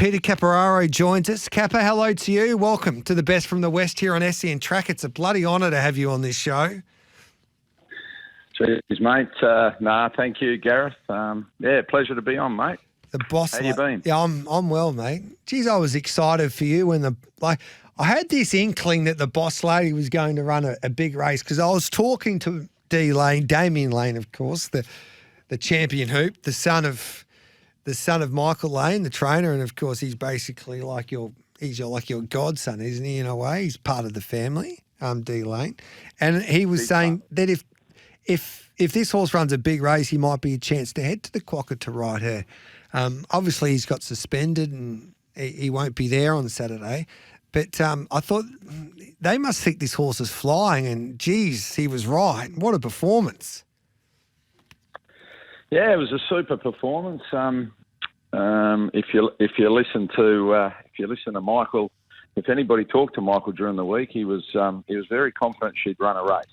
Peter Capararo joins us. Capper, hello to you. Welcome to the Best from the West here on SEN Track. It's a bloody honour to have you on this show. Cheers, mate. Thank you, Gareth. Pleasure to be on, mate. The boss. How you been? Yeah, I'm well, mate. Geez, I was excited for you when I had this inkling that the boss lady was going to run a big race because I was talking to Damien Lane, of course, the champion hoop, the son of Michael Lane, the trainer, and of course he's basically like your godson, isn't he? In a way, he's part of the family. D Lane, and he was saying that if this horse runs a big race, he might be a chance to head to the Quokka to ride her. Obviously, he's got suspended and he won't be there on Saturday. But I thought they must think this horse is flying, and geez, he was right. What a performance! Yeah, it was a super performance. If you listen to Michael, if anybody talked to Michael during the week, he was very confident she'd run a race.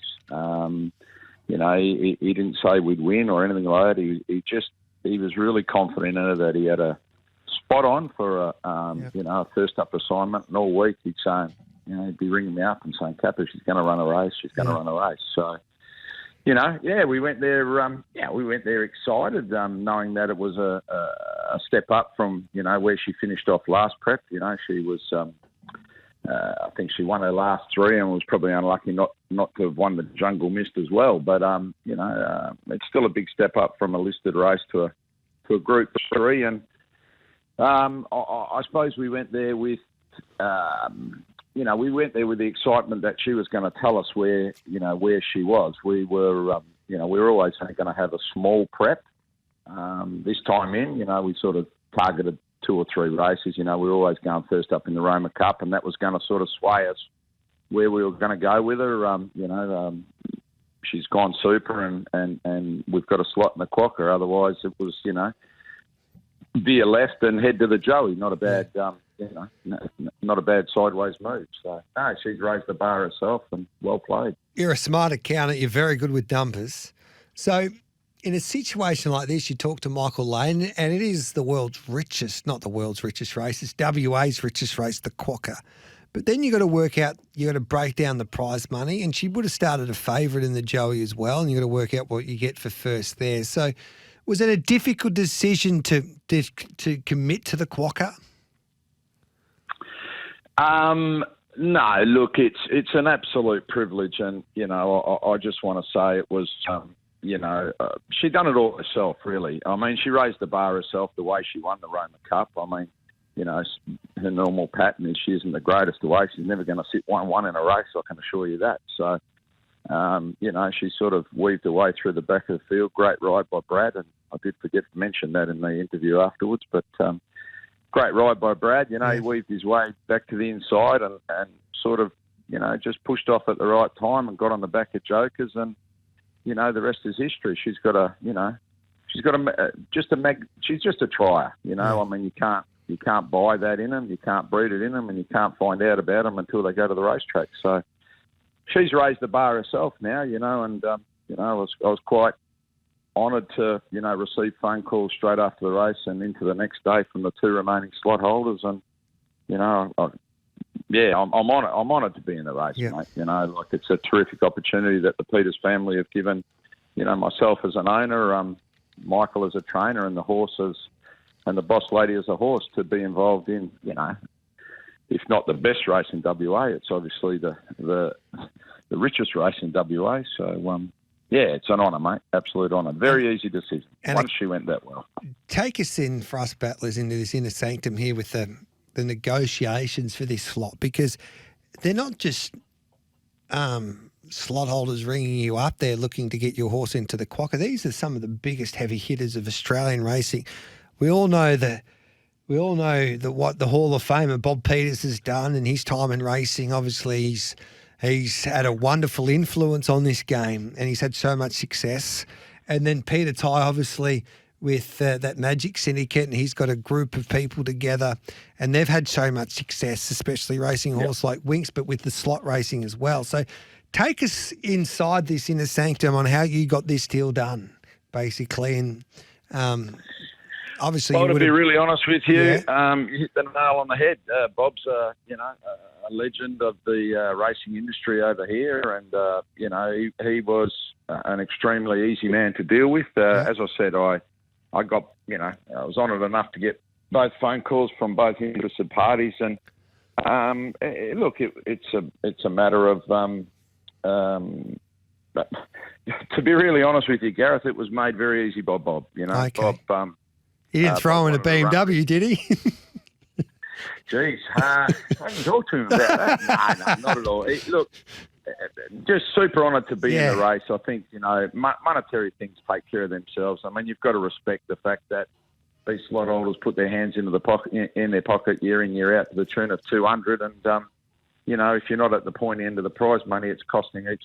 He didn't say we'd win or anything like that. He was really confident in her that he had a spot on for a first up assignment. And all week he'd be ringing me up and saying, Kappa, she's going to run a race. She's going to run a race. So, we went there excited, knowing that it was a step up from, where she finished off last prep. She was, I think she won her last three and was probably unlucky not to have won the Jungle Mist as well. But, it's still a big step up from a listed race to a Group 3. And I suppose we went there with, the excitement that she was going to tell us where she was. We were, we were always going to have a small prep. This time in, we sort of targeted 2 or 3 races. We were always going first up in the Roma Cup, and that was going to sort of sway us where we were going to go with her. She's gone super, and we've got a slot in the Quokka. Otherwise, it was, veer left and head to the Joey. Not a bad, not a bad sideways move. So, no, she's raised the bar herself, and well played. You're a smart accountant. You're very good with numbers. So, in a situation like this, you talk to Michael Lane, and it is the world's richest, not the world's richest race, it's WA's richest race, the Quokka. But then you got to break down the prize money, and she would have started a favourite in the Joey as well, and you got to work out what you get for first there. So, was it a difficult decision to commit to the Quokka? No, look, it's an absolute privilege, and I just want to say it was. She done it all herself, really. I mean, she raised the bar herself the way she won the Roma Cup. I mean, her normal pattern is she isn't the greatest away. She's never going to sit 1-1 in a race, I can assure you that. So, she sort of weaved her way through the back of the field. Great ride by Brad, and I did forget to mention that in the interview afterwards, but great ride by Brad. He weaved his way back to the inside and sort of, just pushed off at the right time and got on the back of Jokers, and the rest is history. She's just a trier. I mean, you can't buy that in them, you can't breed it in them, and you can't find out about them until they go to the racetrack. So she's raised the bar herself now, and I was quite honoured to receive phone calls straight after the race and into the next day from the 2 remaining slot holders, and I'm honoured to be in the race, mate. It's a terrific opportunity that the Peters family have given, myself as an owner, Michael as a trainer, and the horses and the boss lady as a horse to be involved in, if not the best race in WA, it's obviously the richest race in WA. So, it's an honour, mate. Absolute honour. Very easy decision. Once she went that well. Take us in, for us battlers, into this inner sanctum here with the negotiations for this slot, because they're not just slot holders ringing you up. They're looking to get your horse into the Quokka. These are some of the biggest heavy hitters of Australian racing. We all know what the Hall of Famer Bob Peters has done in his time in racing. Obviously, he's had a wonderful influence on this game, and he's had so much success. And then Peter Tighe, obviously, with that Magic Syndicate, and he's got a group of people together, and they've had so much success, especially racing a horse like Winx, but with the slot racing as well. So take us inside this inner sanctum on how you got this deal done, basically. And obviously Well, you to would be have. really honest with you, Yeah. you hit the nail on the head. Bob's, a legend of the racing industry over here, and he was an extremely easy man to deal with. As I said, I got, I was honoured enough to get both phone calls from both interested parties, and look, it's a matter of. To be really honest with you, Gareth, it was made very easy by Bob. Okay. Bob. He didn't throw in a Bob wanted to run BMW, did he? Jeez, I haven't talked to him about that. No, not at all. Look, just super honoured to be in the race. I think, monetary things take care of themselves. I mean, you've got to respect the fact that these slot holders put their hands into the pocket, in their pocket year in, year out to the tune of 200. And, if you're not at the point end of the prize money, it's costing each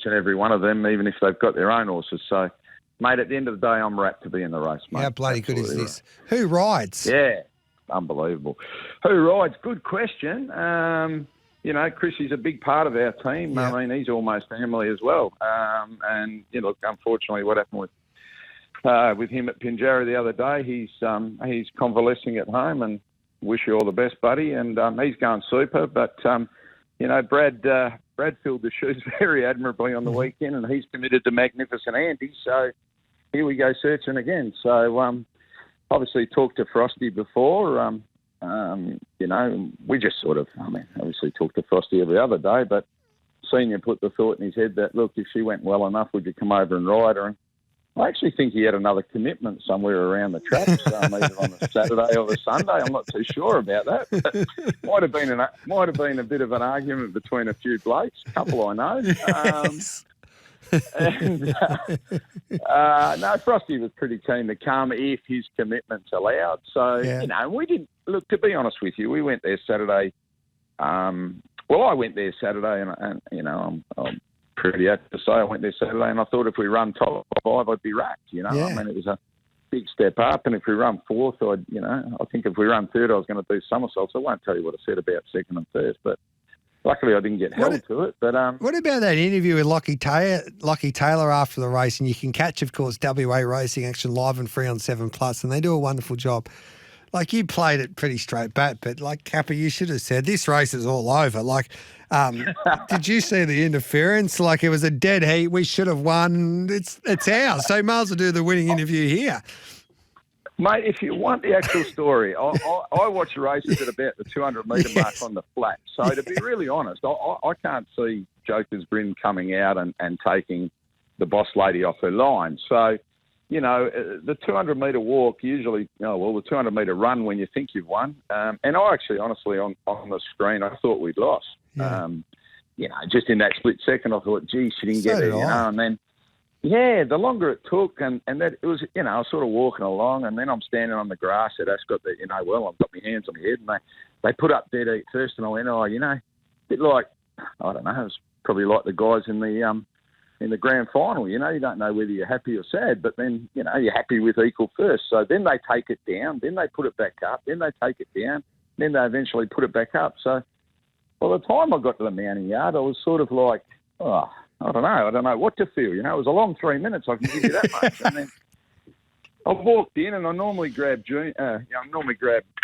and every one of them, even if they've got their own horses. So, mate, at the end of the day, I'm wrapped to be in the race, mate. How bloody good is Absolutely this? Who rides? Yeah, unbelievable. Who rides? Good question. Chrissy's a big part of our team. Yeah. I mean, he's almost family as well. And look, unfortunately, what happened with him at Pinjarra the other day, he's convalescing at home, and wish you all the best, buddy. And he's going super. But Brad filled the shoes very admirably on the weekend, and he's committed to Magnificent Andy. So here we go searching again. So obviously talked to Frosty before. We just sort of, obviously talk to Frosty every other day, but Senior put the thought in his head that, look, if she went well enough, would you come over and ride her? And I actually think he had another commitment somewhere around the traps, either on a Saturday or a Sunday. I'm not too sure about that. But might have been a bit of an argument between a few blokes, a couple I know. No, Frosty was pretty keen to come if his commitments allowed. So, we didn't, look, to be honest with you, we went there Saturday. I went there Saturday and I'm pretty happy to say I went there Saturday, and I thought if we run top 5, I'd be racked, I mean, it was a big step up, and if we run fourth, I think if we run third, I was going to do somersaults. I won't tell you what I said about second and third, but luckily I didn't get held to it. But what about that interview with Lockie Taylor after the race? And you can catch, of course, WA Racing Action live and free on 7+, and they do a wonderful job. Like, you played it pretty straight back, but like Kappa, you should have said, this race is all over. Like, did you see the interference? Like, it was a dead heat. We should have won. It's ours. So you might as well do the winning interview here. Mate, if you want the actual story, I watch races at about the 200-metre mark on the flat. So to be really honest, I can't see Joker's Grin coming out and taking the boss lady off her line. So, the 200-metre walk usually, the 200-metre run when you think you've won. And I actually, honestly, on the screen, I thought we'd lost. Yeah. Just in that split second, I thought, gee, she didn't get there, and then, the longer it took, and that it was, I was sort of walking along, and then I'm standing on the grass at Ascot that, I've got my hands on my head, and they put up dead heat first, and I went, a bit like, I don't know, it was probably like the guys in the grand final, you don't know whether you're happy or sad, but then, you're happy with equal first. So then they take it down, then they put it back up, then they take it down, then they eventually put it back up. So by the time I got to the mounting yard, I was sort of like, I don't know what to feel. It was a long 3 minutes, I can give you that much. And then I walked in, and I normally grab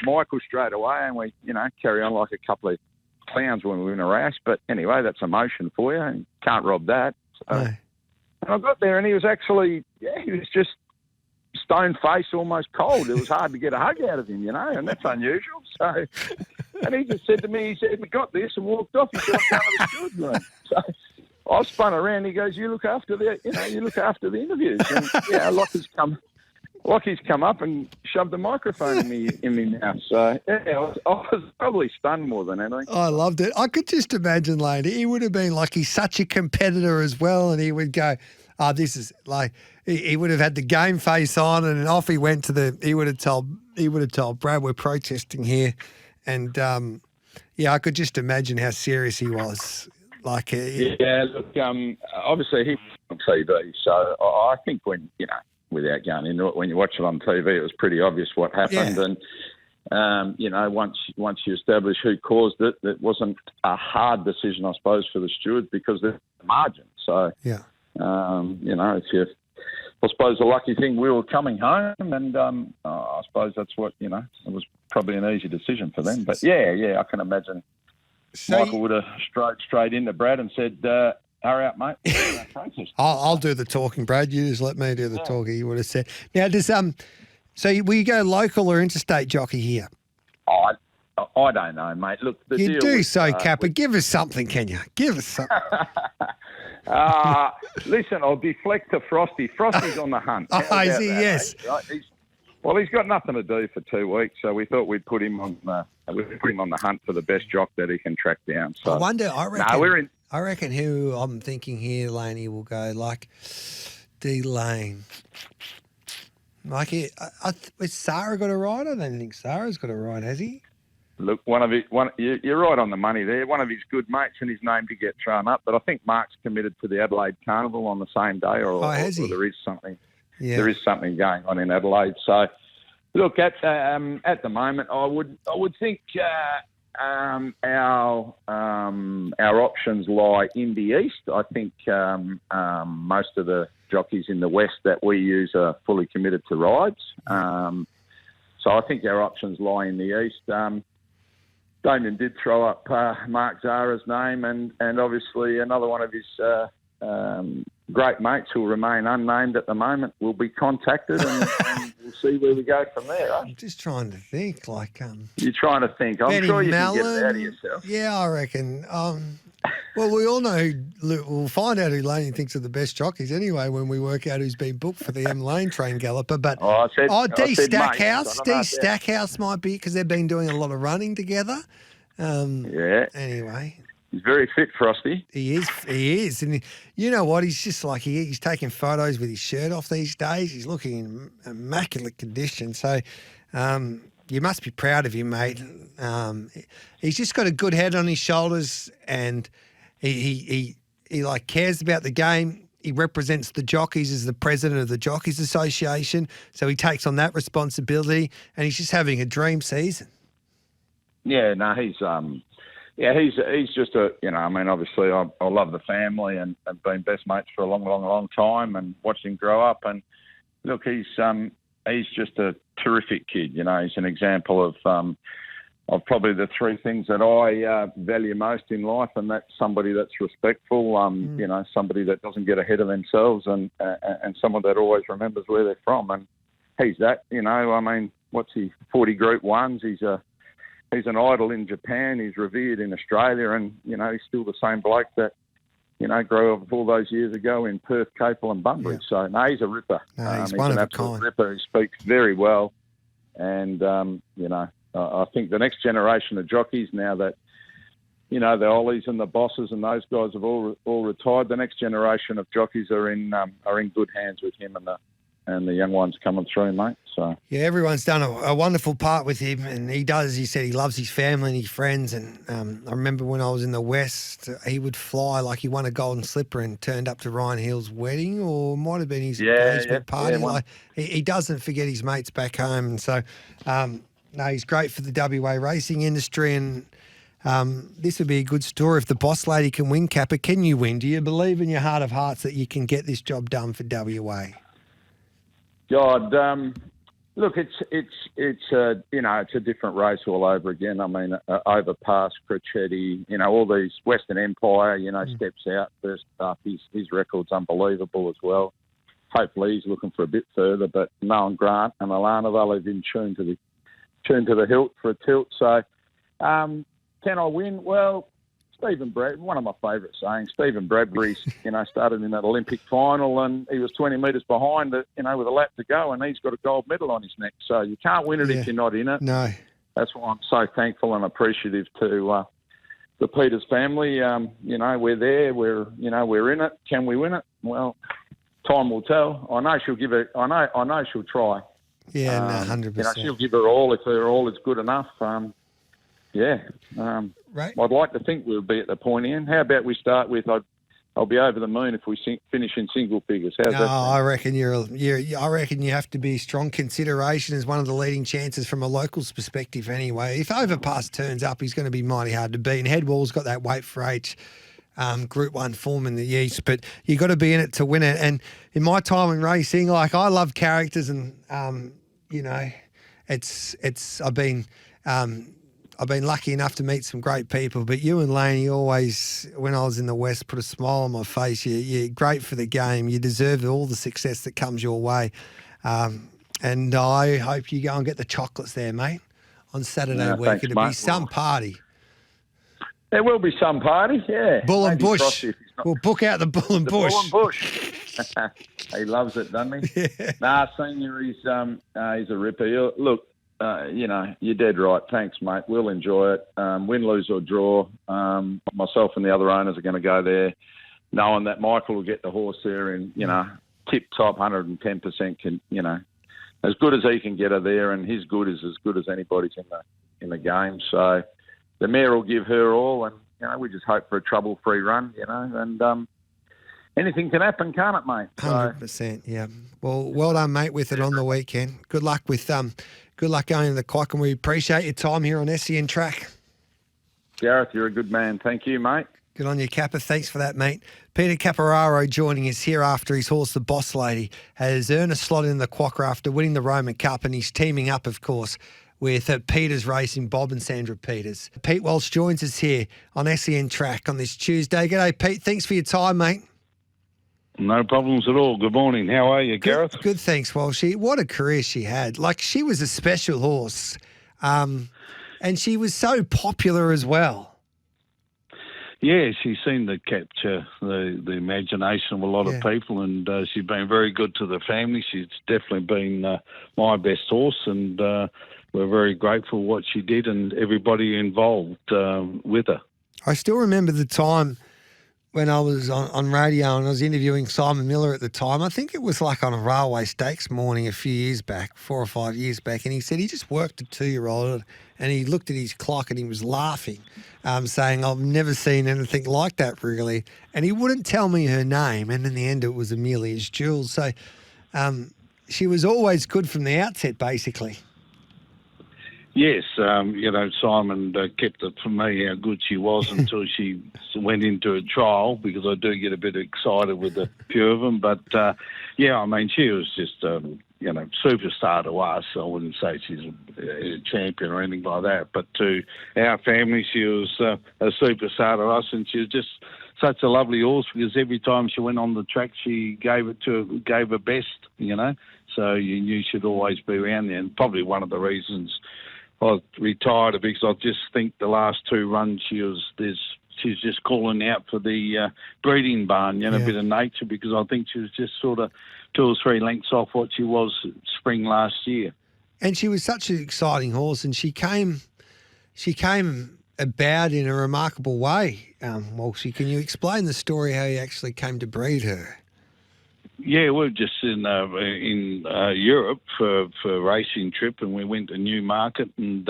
Michael straight away, and we, carry on like a couple of clowns when we win a race. But anyway, that's emotion for you, and can't rob that. So, and I got there, and he was actually, he was just stone-faced, almost cold. It was hard to get a hug out of him, and that's unusual. So, and he just said to me, he said, we got this, and walked off. He said, I'm going to the steward's room. So I spun around. He goes, you look after the interviews. And Lockie's come up and shoved the microphone in me mouth. So I was probably stunned more than anything. I loved it. I could just imagine, Lane, he would have been like, he's such a competitor as well, and he would go, this is like, he would have had the game face on, and off he went to he would have told Brad, we're protesting here. And I could just imagine how serious he was. Like, look, obviously he was on TV, so I think when, without going into it, when you watch it on TV, it was pretty obvious what happened. Yeah. And, once you establish who caused it, it wasn't a hard decision, I suppose, for the stewards because there's a margin. So, if I suppose the lucky thing, we were coming home, and I suppose that's what, it was probably an easy decision for them. But, I can imagine Michael would have straight into Brad and said, hurry up, mate. I'll do the talking, Brad. You just let me do the talking, you would have said. Now, so will you go local or interstate jockey here? I don't know, mate. Look, you do so, Kappa. Give us something, can you? Give us something. Listen, I'll deflect to Frosty. Frosty's on the hunt. Is he? Yes. He's got nothing to do for 2 weeks, so we thought we'd put him on the hunt for the best jock that he can track down. So I reckon who I'm thinking here, Laney, will go like D Lane. Like, has Sarah got a ride? I don't think Sarah's got a ride, has he? Look, you're right on the money there. One of his good mates and his name to get thrown up, but I think Mark's committed to the Adelaide Carnival on the same day, or there is something. Yeah. There is something going on in Adelaide. So, look, at the moment, I would think our options lie in the east. I think most of the jockeys in the west that we use are fully committed to rides. So I think our options lie in the east. Damien did throw up Mark Zara's name, and obviously another one of his great mates who will remain unnamed at the moment will be contacted, and we'll see where we go from there. Right? I'm just trying to think. You're trying to think. I'm sure you can get it out of yourself. Yeah, I reckon. Well, we all know we'll find out who Laney thinks are the best jockeys anyway when we work out who's been booked for the M Lane train galloper. But D Stackhouse, Stackhouse might be because they've been doing a lot of running together. Anyway, he's very fit, Frosty. He is, and you know what? He's just like he's taking photos with his shirt off these days. He's looking in immaculate condition. So. You must be proud of him, mate. He's just got a good head on his shoulders, and he like cares about the game. He represents the jockeys as the president of the Jockeys Association, so he takes on that responsibility, and he's just having a dream season. Yeah, no, he's just obviously I love the family and been best mates for a long time, and watched him grow up. And look, he's just a terrific kid. He's an example of probably the three things that I value most in life, and that's somebody that's respectful, somebody that doesn't get ahead of themselves, and someone that always remembers where they're from. And he's that. What's he? 40 Group 1s. He's an idol in Japan. He's revered in Australia, and he's still the same bloke that grew up all those years ago in Perth, Capel and Bunbury. Yeah. So, he's a ripper. He's one an of a absolute kind. Ripper. He speaks very well. And, I think the next generation of jockeys now that, the Ollies and the Bosses and those guys have all retired, the next generation of jockeys are in good hands with him and the young ones coming through, mate. So yeah, everyone's done a wonderful part with him, and he said he loves his family and his friends. And I remember when I was in the West, he would fly like he won a golden slipper and turned up to Ryan Hill's wedding, or might have been his engagement party. Like he doesn't forget his mates back home, and so he's great for the WA racing industry. And this would be a good story if the boss lady can win, Kappa. Can you win? Do you believe in your heart of hearts that you can get this job done for WA? God, look, it's a different race all over again. Overpass, Crecchetti, all these Western Empire, steps out first up. His record's unbelievable as well. Hopefully he's looking for a bit further, but Nolan Grant and Alana, they'll have him tuned to the hilt for a tilt. So, can I win? Well, Stephen Bradbury, one of my favourite sayings, Stephen Bradbury's, started in that Olympic final and he was 20 metres behind it, with a lap to go, and he's got a gold medal on his neck. So you can't win it if you're not in it. No. That's why I'm so thankful and appreciative to the Peters family. We're there. We're in it. Can we win it? Well, time will tell. I know she'll give it. I know she'll try. Yeah, 100%. She'll give her all if her all is good enough. Right. I'd like to think we'll be at the point in. How about we start with I'll be over the moon if we finish in single figures. How's that? I reckon I reckon you have to be strong consideration as one of the leading chances from a locals perspective. Anyway, if Overpass turns up, he's going to be mighty hard to beat. And Headwall's got that weight for H. Group 1 form in the East, but you got to be in it to win it. And in my time in racing, like I love characters, and you know, I've been lucky enough to meet some great people. But you and Laney always, when I was in the West, put a smile on my face. You're great for the game. You deserve all the success that comes your way. And I hope you go and get the chocolates there, mate, on Saturday week. Thanks, It'll be mate. some party. There will be some party, yeah. Bull and Maybe Bush. Frosty if he's not- We'll book out the Bull and Bush. Bull and Bush. He loves it, doesn't he? Yeah. Nah, Senior, he's a ripper. Look, you know, you're dead right. Thanks, mate. We'll enjoy it. Win, lose or draw. Myself and the other owners are going to go there, knowing that Michael will get the horse there in, you know, tip-top 110%, you know, as good as he can get her there, and his good is as good as anybody's in the game. So the mare will give her all, and, you know, we just hope for a trouble-free run, you know, and anything can happen, can't it, mate? 100%, yeah. Well done, mate, with it on the weekend. Good luck going to the Quack, and we appreciate your time here on SEN Track. Gareth, you're a good man. Thank you, mate. Good on you, Kappa. Thanks for that, mate. Peter Capararo joining us here after his horse, the Boss Lady, has earned a slot in the Quacker after winning the Roman Cup, and he's teaming up, of course, with Peters Racing, Bob and Sandra Peters. Pete Walsh joins us here on SEN Track on this Tuesday. G'day, Pete. Thanks for your time, mate. No problems at all. Good morning. How are you, Gareth? Good, thanks, Walshy. What a career she had. Like, she was a special horse, and she was so popular as well. Yeah, she seemed to capture the imagination of a lot of people, and she's been very good to the family. She's definitely been my best horse, and we're very grateful what she did and everybody involved with her. I still remember the time when I was on radio and I was interviewing Simon Miller at the time. I think it was like on a railway stakes morning a few years back, 4 or 5 years back, and he said he just worked a 2-year-old, and he looked at his clock and he was laughing, saying, I've never seen anything like that, really. And he wouldn't tell me her name, and in the end it was Amelia's Jules. So she was always good from the outset, basically. Yes, you know, Simon kept it from me how good she was until she went into a trial, because I do get a bit excited with a few of them. But, yeah, I mean, she was just, you know, superstar to us. I wouldn't say she's a champion or anything like that. But to our family, she was a superstar to us, and she was just such a lovely horse, because every time she went on the track, she gave her best, you know. So you knew she'd always be around there. And probably one of the reasons I retired, because I just think the last 2 runs she's just calling out for the breeding barn, you know, a bit of nature, because I think she was just sort of 2 or 3 lengths off what she was spring last year. And she was such an exciting horse, and she came about in a remarkable way. Walshy, can you explain the story how you actually came to breed her? Yeah, we were just in Europe for a racing trip, and we went to Newmarket, and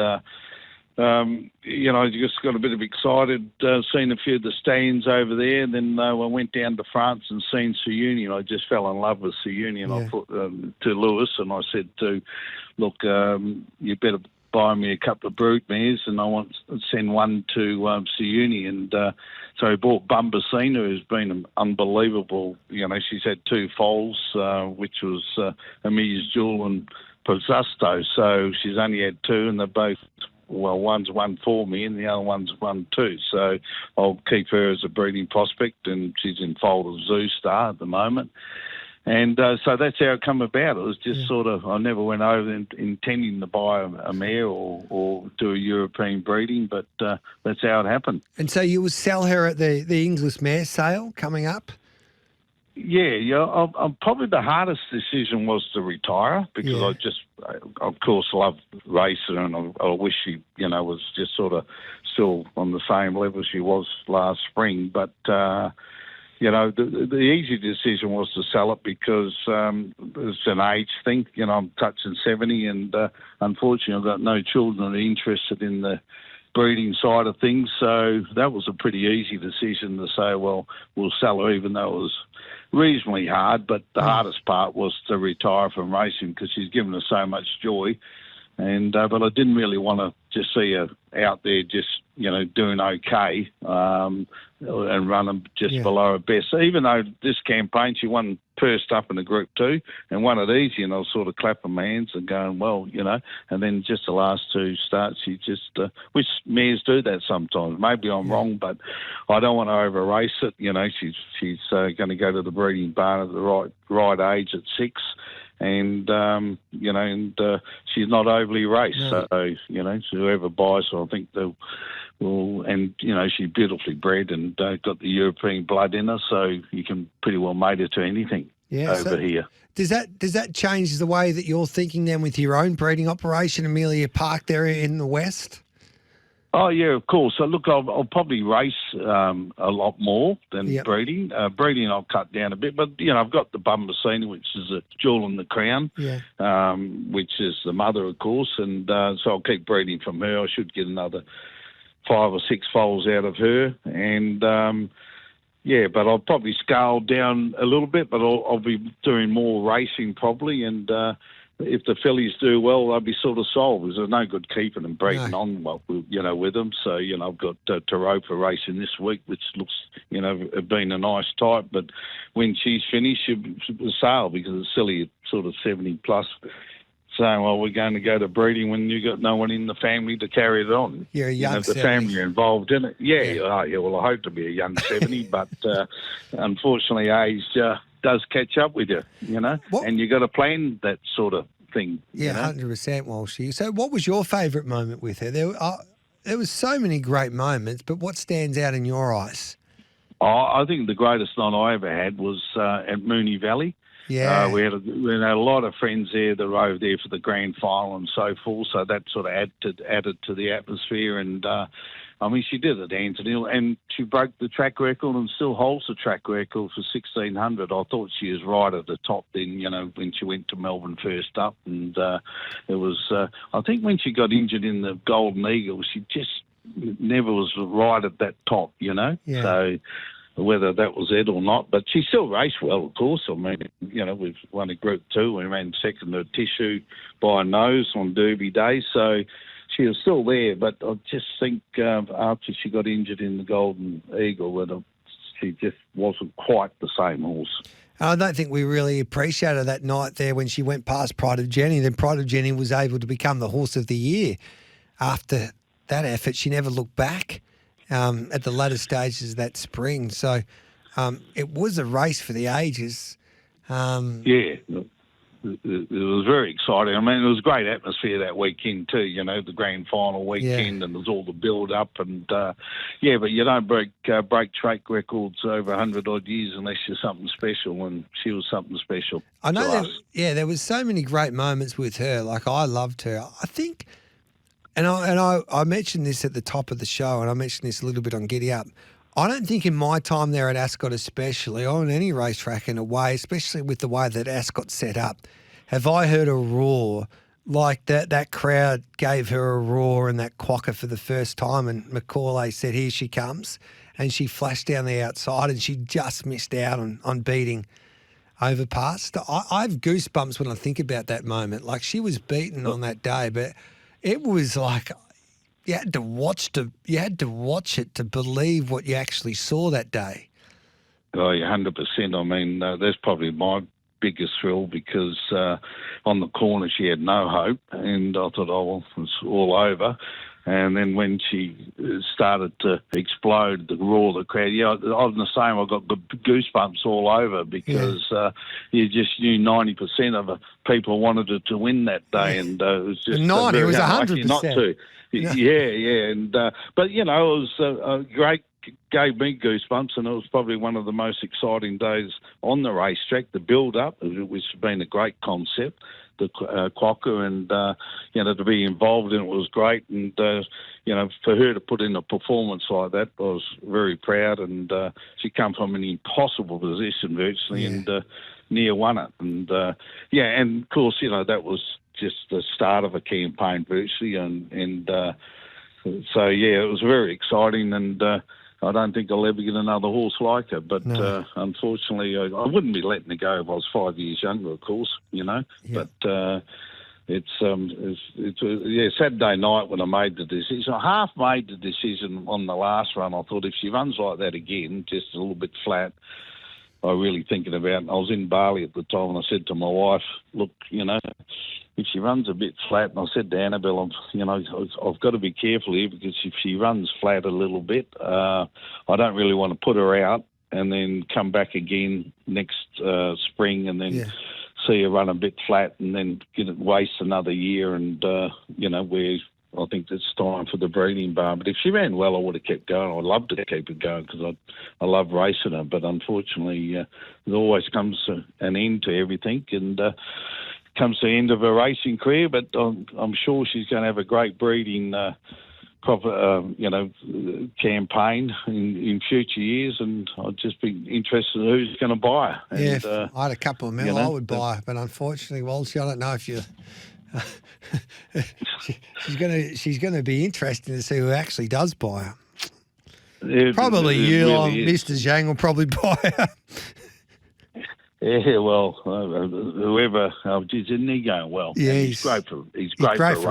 you know, I just got a bit of excited seeing a few of the stands over there. And then I went down to France and seen Siuni, and I just fell in love with Siuni. And I put to Lewis, and I said look, you better buy me a couple of brood mares, and I want to send one to Siuni. And so he bought Bumbacina, who's been unbelievable. You know, she's had 2 foals, which was Amelia's Jewel and Pozzusto. So she's only had 2, and they're both, well, one's won for me and the other one's won 2. So I'll keep her as a breeding prospect, and she's in foal of Zoo Star at the moment. And so that's how it come about. It was just sort of, I never went over intending to buy a mare or do a European breeding, but that's how it happened. And so you will sell her at the English mare sale coming up? Yeah. Probably the hardest decision was to retire, because I just, of course, love racing, and I wish she, you know, was just sort of still on the same level she was last spring. But you know, the easy decision was to sell it, because it's an age thing. You know, I'm touching 70, and unfortunately I've got no children that are interested in the breeding side of things. So that was a pretty easy decision to say, well, we'll sell her, even though it was reasonably hard. But the hardest part was to retire from racing, because she's given us so much joy. And but I didn't really want to just see her out there just doing okay, and running just Yeah. below her best. So even though this campaign she won first up in the Group 2 and won it easy, and I was sort of clapping my hands and going, well, and then just the last two starts, she just, which mares do that sometimes. Maybe I'm wrong, but I don't want to over race it. She's going to go to the breeding barn at the right age at 6. And she's not overly raced, No. so whoever buys her, I think they'll. And she's beautifully bred and got the European blood in her, so you can pretty well mate her to anything over here. Does that change the way that you're thinking then with your own breeding operation, Amelia Park there in the West? Oh, yeah, of course. So, look, I'll probably race a lot more than breeding. Breeding I'll cut down a bit, but, I've got the Bombacina, which is a jewel in the crown, which is the mother, of course, and so I'll keep breeding from her. I should get another 5 or 6 foals out of her, and, but I'll probably scale down a little bit, but I'll be doing more racing probably, and if the fillies do well, they'll be sort of sold because there's no good keeping them breeding on with them. So, I've got Taropa racing this week, which looks, being a nice type. But when she's finished, she'll sale because it's silly at sort of 70 plus. Saying, well, we're going to go to breeding when you've got no one in the family to carry it on. You're a young the 70s. family are involved in it. Well, I hope to be a young 70, but unfortunately age does catch up with you, and you got to plan that sort of thing. Yeah, 100%, Walshy. So what was your favourite moment with her? There was so many great moments, but what stands out in your eyes? I think the greatest night I ever had was at Moonee Valley. Yeah. We had a lot of friends there that rode there for the grand final and so forth, so that sort of added to the atmosphere. And, she did it, Anthony, and she broke the track record and still holds the track record for 1,600. I thought she was right at the top then, when she went to Melbourne first up. And it was, I think when she got injured in the Golden Eagle, she just never was right at that top, Yeah. So whether that was it or not, but she still raced well, of course. I mean, we've won a Group 2. We ran second to Tissue by a nose on Derby Day, so she was still there. But I just think after she got injured in the Golden Eagle, that she just wasn't quite the same horse. I don't think we really appreciated that night there when she went past Pride of Jenny. Then Pride of Jenny was able to become the horse of the year. After that effort, she never looked back. At the latter stages of that spring. So it was a race for the ages. It was very exciting. I mean, it was a great atmosphere that weekend too, the grand final weekend, and there's all the build-up. And, but you don't break track records over 100-odd years unless you're something special, and she was something special. I know there was so many great moments with her. Like, I loved her. I think... And I mentioned this at the top of the show, and I mentioned this a little bit on Giddy Up. I don't think in my time there at Ascot especially, or on any racetrack in a way, especially with the way that Ascot's set up, have I heard a roar like that. That crowd gave her a roar and that quokka for the first time, and Macaulay said, here she comes, and she flashed down the outside and she just missed out on beating Overpassed. I have goosebumps when I think about that moment. Like, she was beaten on that day, but... it was like you had to watch it to believe what you actually saw that day. Oh, 100%. I mean, that's probably my biggest thrill because on the corner she had no hope, and I thought, oh, well, it's all over. And then when she started to explode, the roar of the crowd, I'm the same. I got goosebumps all over because you just knew 90% of the people wanted her to win that day, and it was just 90. It was 100%. Not to. And but it was great. Gave me goosebumps, and it was probably one of the most exciting days on the racetrack. The build-up, which has been a great concept. The quokka, and to be involved in it was great, and for her to put in a performance like that, I was very proud. And she come from an impossible position virtually, and near won it. And and of course that was just the start of a campaign virtually, and so it was very exciting. And I don't think I'll ever get another horse like her, but unfortunately I wouldn't be letting her go if I was 5 years younger, of course, But Saturday night when I made the decision. I half made the decision on the last run. I thought if she runs like that again, just a little bit flat, I really thinking about it. I was in Bali at the time and I said to my wife, look, if she runs a bit flat, and I said to Annabelle, I've got to be careful here because if she runs flat a little bit, I don't really want to put her out and then come back again next spring and then see her run a bit flat and then waste another year and, where I think it's time for the breeding barn. But if she ran well, I would have kept going. I'd love to keep it going because I love racing her. But unfortunately, there always comes an end to everything and comes to the end of her racing career. But I'm sure she's going to have a great breeding campaign in future years, and I'd just be interested in who's going to buy her. And, if I had a couple of mil, I would buy her, but unfortunately, Walsh, I don't know if you. she's gonna be interesting to see who actually does buy her. Probably you, really Mr. Zhang will probably buy her. Yeah, well, whoever, isn't he going well? Yeah, he's great for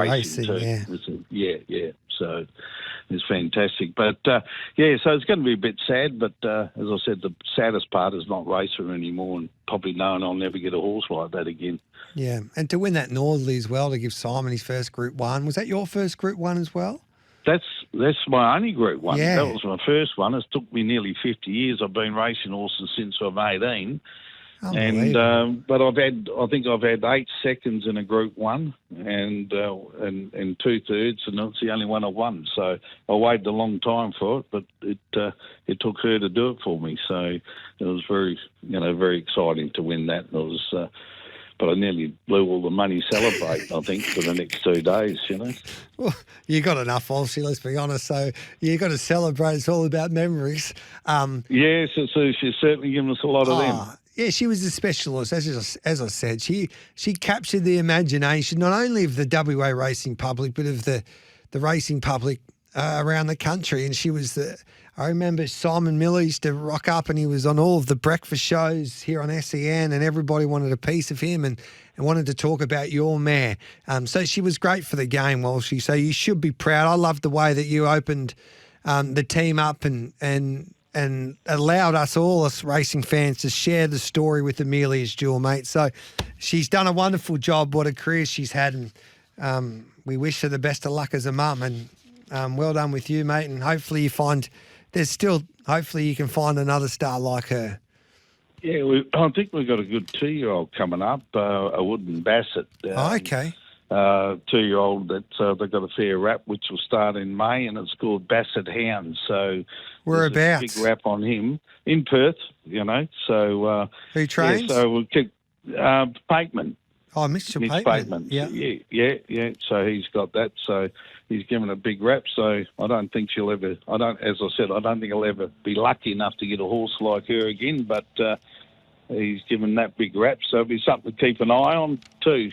racing too. Yeah. So it's fantastic. But so it's going to be a bit sad. But as I said, the saddest part is not racing anymore, and probably knowing I'll never get a horse like that again. Yeah, and to win that Northerly as well, to give Simon his first Group 1. Was that your first Group 1 as well? That's my only Group 1. Yeah. That was my first one. It's took me nearly 50 years. I've been racing horses since I'm 18. And but I think I've had 8 seconds in a Group 1 and 2/3, and that's the only one I won. So I waited a long time for it, but it took her to do it for me. So it was very exciting to win that. It was, but I nearly blew all the money celebrating, I think, for the next 2 days. Well, you got enough, Walshy, let's be honest. So you got to celebrate. It's all about memories. Yes, so she's certainly given us a lot of them. Yeah, she was a specialist, as I said. She captured the imagination not only of the WA racing public, but of the racing public around the country. And she was I remember Simon Miller used to rock up and he was on all of the breakfast shows here on SEN and everybody wanted a piece of him and wanted to talk about your mare. So she was great for the game, Walshy. So you should be proud. I loved the way that you opened the team up and allowed us racing fans to share the story with Amelia's Jewel, mate. So she's done a wonderful job. What a career she's had. And we wish her the best of luck as a mum. And well done with you, mate. And hopefully you can find another star like her. Yeah, I think we've got a good 2-year-old coming up, a Wooden Bassett. Okay. 2-year-old that they've got a fair rap, which will start in May, and it's called Bassett Hound. So whereabouts? Big rap on him in Perth, So who trains? So we'll kick Pateman. Oh, Mr. Mitch Pateman. Yeah. So he's got that. So he's given a big rap. So I don't think she'll ever. I don't think he'll ever be lucky enough to get a horse like her again. But he's given that big rap. So it'll be something to keep an eye on too.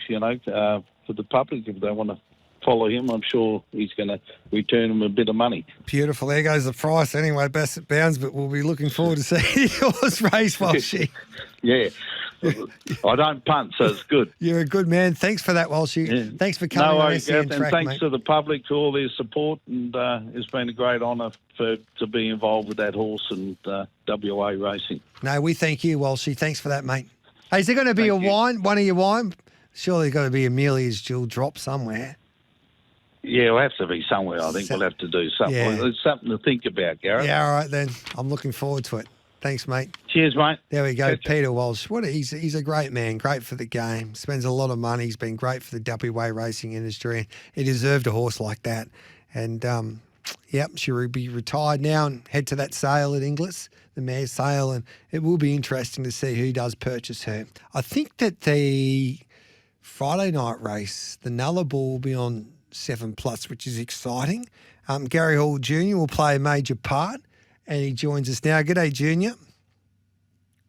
For the public, if they want to follow him, I'm sure he's going to return them a bit of money. Beautiful. There goes the price anyway, Bassett Bounds, but we'll be looking forward to seeing yours race, Walshy. Yeah. I don't punt, so it's good. You're a good man. Thanks for that, Walshy. Yeah. Thanks for coming on SEN Track, and thanks mate. to the public for all their support, and it's been a great honour to be involved with that horse and WA racing. No, we thank you, Walshy. Thanks for that, mate. Hey, is there going to be one of your wine? Surely got to be Amelia's Jewel drop somewhere. Yeah, it'll have to be somewhere. I think we'll have to do something. Yeah. It's something to think about, Gareth. Yeah, all right then. I'm looking forward to it. Thanks, mate. Cheers, mate. There we go. Peter Walsh. He's a great man, great for the game, spends a lot of money. He's been great for the WA racing industry. And he deserved a horse like that. And, she'll be retired now and head to that sale at Inglis, the mare's sale, and it will be interesting to see who does purchase her. I think that the Friday night race, the Nullarbor will be on 7+, which is exciting. Gary Hall Jr. will play a major part. And he joins us now. G'day, Junior.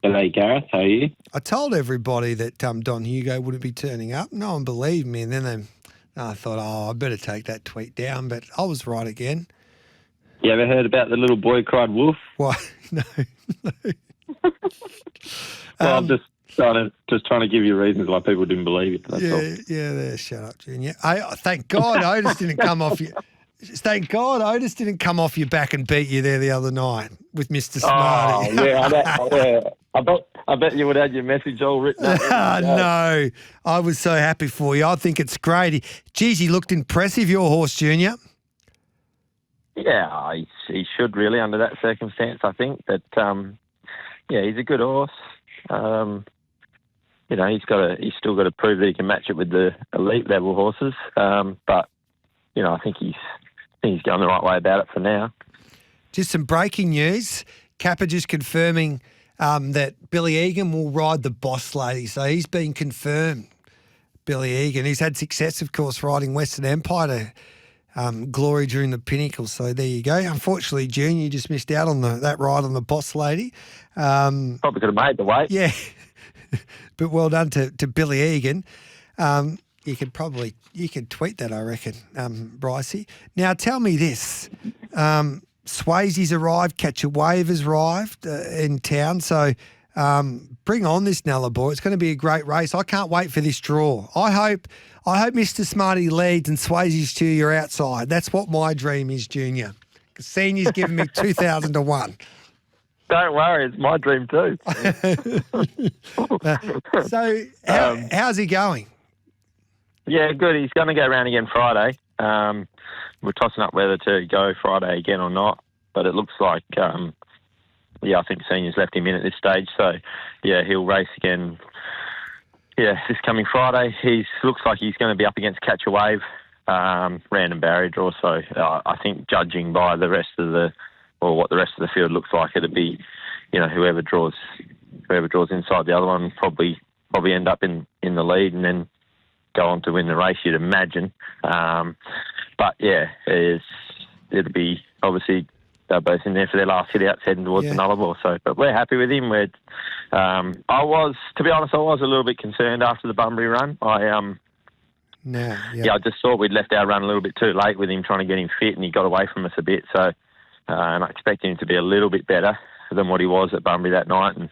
G'day, Gareth. How are you? I told everybody that Don Hugo wouldn't be turning up. No one believed me. And then I thought, I better take that tweet down. But I was right again. You ever heard about the little boy cried wolf? Why? No. Well, Just trying to give you reasons why people didn't believe it. That's all. There. Shut up, Junior. Thank God Otis didn't come off you. Thank God Otis didn't come off your back and beat you there the other night with Mr. Smarty. Oh, I bet you would have your message all written up. No, I was so happy for you. I think it's great. Geez, he looked impressive, your horse, Junior. Yeah, he should really under that circumstance. I think that he's a good horse. He's still got to prove that he can match it with the elite level horses. But I think he's going the right way about it for now. Just some breaking news. Capper just confirming that Billy Egan will ride the Boss Lady. So he's been confirmed, Billy Egan. He's had success, of course, riding Western Empire to glory during the Pinnacle. So there you go. Unfortunately, Junior, you just missed out on that ride on the Boss Lady. Probably could have made the weight. Yeah. But well done to Billy Egan. You could tweet that, I reckon, Brycey. Now, tell me this. Swayze's arrived, Catch a Wave has arrived in town. So bring on this Nullarbor. It's going to be a great race. I can't wait for this draw. I hope Mr. Smarty leads and Swayze's to your outside. That's what my dream is, Junior. Because Senior's given me 2,000 to 1. Don't worry, it's my dream too. So how's he going? Yeah, good. He's going to go around again Friday. We're tossing up whether to go Friday again or not, but it looks like, I think Senior's left him in at this stage. So, he'll race again. Yeah, this coming Friday. Looks like he's going to be up against Catch a Wave, random barrier draw. So I think judging by the rest of what the rest of the field looks like, it'd be, whoever draws inside the other one probably end up in the lead and then go on to win the race, you'd imagine. But yeah, it'll be obviously they're both in there for their last hit outs heading towards the Nullarbor. So, but we're happy with him. To be honest, I was a little bit concerned after the Bunbury run. I just thought we'd left our run a little bit too late with him trying to get him fit, and he got away from us a bit. So, and I expected him to be a little bit better than what he was at Bunbury that night. And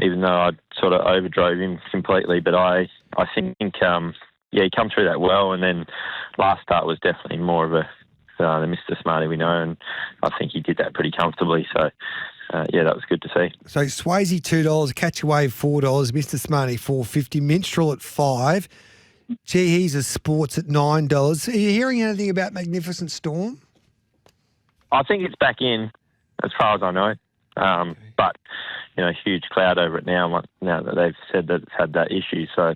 even though I sort of overdrove him completely, but I think he come through that well. And then last start was definitely more of the Mr. Smarty we know, and I think he did that pretty comfortably. So, that was good to see. So Swayze $2, Catch a Wave $4, Mr. Smarty $4.50, Minstrel at $5. Gee, he's a Sports at $9. Are you hearing anything about Magnificent Storm? I think it's back in, as far as I know. But, huge cloud over it now that they've said that it's had that issue. So,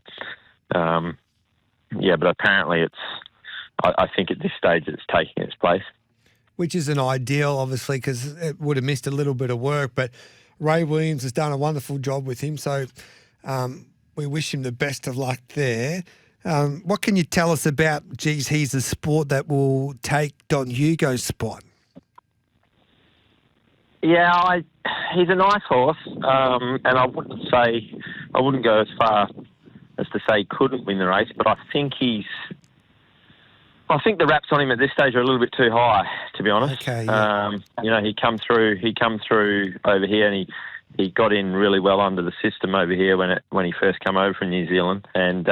but apparently I think at this stage it's taking its place. Which isn't ideal, obviously, because it would have missed a little bit of work. But Ray Williams has done a wonderful job with him. So we wish him the best of luck there. What can you tell us about, he's a Sport that will take Don Hugo's spot? Yeah, he's a nice horse, and I wouldn't go as far as to say he couldn't win the race, but I think the wraps on him at this stage are a little bit too high, to be honest. Okay. Yeah. He come through over here, and he got in really well under the system over here when he first came over from New Zealand, and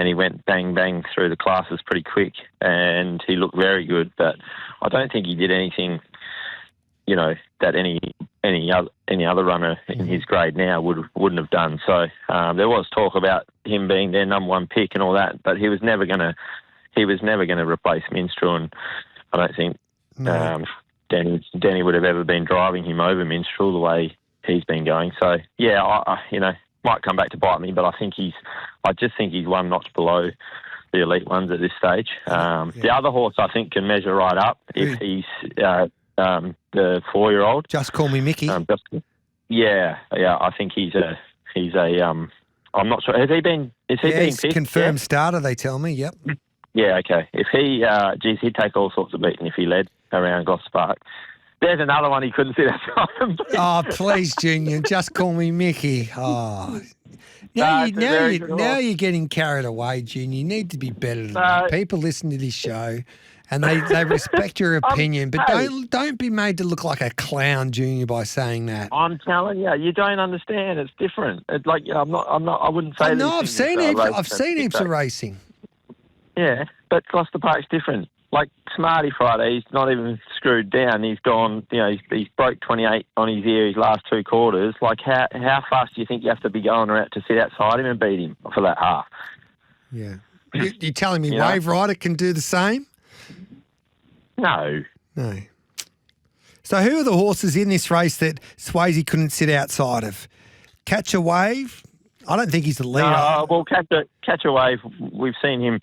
he went bang bang through the classes pretty quick, and he looked very good. But I don't think he did anything, that any other runner in his grade now wouldn't have done. So there was talk about him being their number one pick and all that, but he was never going to replace Minstrel, and I don't think Danny would have ever been driving him over Minstrel the way he's been going. So might come back to bite me, but I just think he's one notch below the elite ones at this stage. The other horse I think can measure right up if he's the 4-year-old. Just Call Me Mickey. I think he's a. I'm not sure. Has he been? Is he being picked? Confirmed starter, they tell me. Yep. Yeah. Okay. If he, he'd take all sorts of beating if he led around Goss Park. There's another one he couldn't sit outside. Oh, please, Junior, Just Call Me Mickey. Oh. Now you're getting carried away, Junior. You need to be better than that. People listen to this show And they respect your opinion, but hey. don't be made to look like a clown, Junior, by saying that. I'm telling you, you don't understand. It's different. It's like I'm not. I wouldn't say. I know. these I've things seen if, heaps. race I've seen heaps of racing. Yeah, but Gloucester Park's different. Like Smarty Friday, he's not even screwed down. He's gone. He's broke 28 on his ear his last 2 quarters. Like how fast do you think you have to be going around to sit outside him and beat him for that half? Yeah. You're telling me You Wave know? Rider can do the same? No. No. So who are the horses in this race that Swayze couldn't sit outside of? Catch a Wave? I don't think he's the leader. Well, catch a wave. We've seen him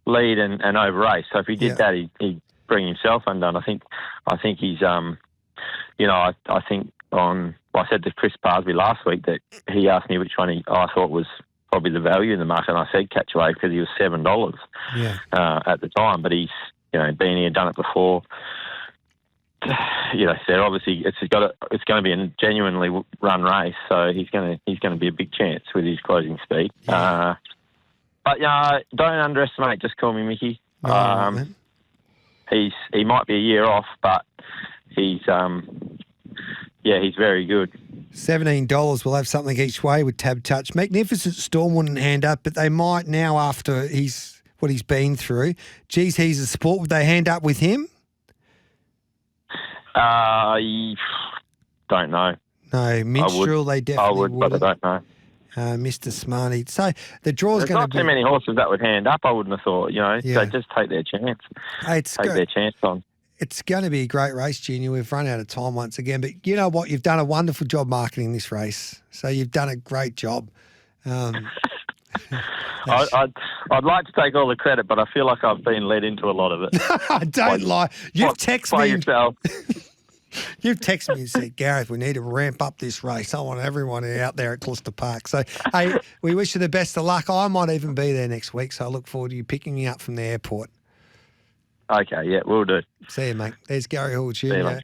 lead and over race. So if he did that, he'd bring himself undone. I think he's I think I said to Chris Parsby last week that he asked me which one I thought was probably the value in the market, and I said Catch a Wave because he was $7 at the time. But he's been here, done it before. Said obviously it's going to be a genuinely run race, so he's going to be a big chance with his closing speed. Yeah. But don't underestimate. Just call me Mickey. He might be a year off, but he's very good. $17 will have something each way with Tab Touch. Magnificent Storm wouldn't hand up, but they might now after what he's been through. Geez, he's a sport. Would they hand up with him? Don't know. No, Minstrel, they definitely would. But I don't know. Mr. Smarty. So the draw's There's going not to be... too many horses that would hand up, I wouldn't have thought, Yeah. They just take their chance. Hey, their chance on. It's going to be a great race, Junior. We've run out of time once again, but you know what? You've done a wonderful job marketing this race. So you've done a great job. I'd like to take all the credit, but I feel like I've been led into a lot of it. Don't lie. You've texted me. Yourself. You've texted me and said, Gareth, we need to ramp up this race. I want everyone out there at Gloucester Park. So, hey, we wish you the best of luck. I might even be there next week, so I look forward to you picking me up from the airport. Okay, yeah, we'll do. See you, mate. There's Gary Hall you, Jr. mate.